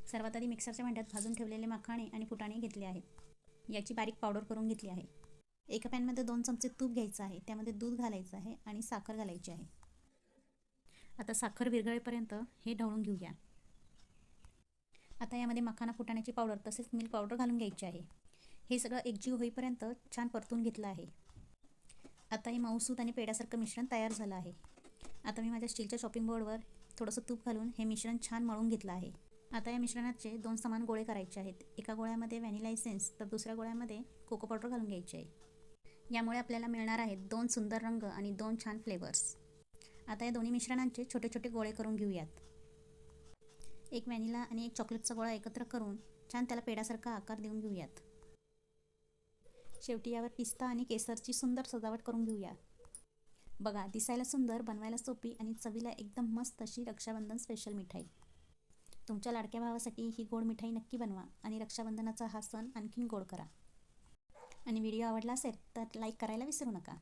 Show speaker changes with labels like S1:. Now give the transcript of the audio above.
S1: सर्वात आधी मिक्सरच्या भांड्यात भाजून ठेवलेले मखाणे आणि फुटाणे घेतले आहेत. याची बारीक पावडर करून घेतली आहे. एका पॅनमध्ये 2 चमचे तूप घ्यायचं आहे. त्यामध्ये दूध घालायचं आहे आणि साखर घालायची आहे. आता साखर विरघळेपर्यंत हे ढवळून घेऊया. आता यामध्ये मखाना, फुटाण्याची पावडर तसेच मिल्क पावडर घालून घ्यायची आहे. हे सगळं एकजीव होईपर्यंत छान परतून घेतलं आहे. आता हे मऊसूत आणि पेड्यासारखं मिश्रण तयार झालं आहे. आता मी माझ्या स्टीलच्या चॉपिंग बोर्डवर थोडंसं तूप घालून हे मिश्रण छान मळून घेतलं आहे. आता या मिश्रणाचे 2 समान गोळे करायचे आहेत. एका गोळ्यामध्ये व्हॅनिला एसेन्स तर दुसऱ्या गोळ्यामध्ये कोको पावडर घालून घ्यायची आहे. यामुळे आपल्याला मिळणार आहेत 2 सुंदर रंग आणि 2 छान फ्लेवर्स. आता या दोन्ही मिश्रणांचे छोटे छोटे गोळे करून घेऊयात. एक व्हॅनिला आणि एक चॉकलेटचा गोळा एकत्र करून छान त्याला पेड्यासारखा आकार देऊन घेऊयात. शेवटी यावर पिस्ता आणि केसरची सुंदर सजावट करून घेऊया. बघा, दिसायला सुंदर, बनवायला सोपी आणि चवीला एकदम मस्त अशी रक्षाबंधन स्पेशल मिठाई. तुमच्या लाडक्या भावासाठी ही गोड मिठाई नक्की बनवा आणि रक्षाबंधनाचा हा सण आणखीन गोड करा. आणि व्हिडिओ आवडला असेल तर लाईक करायला विसरू नका.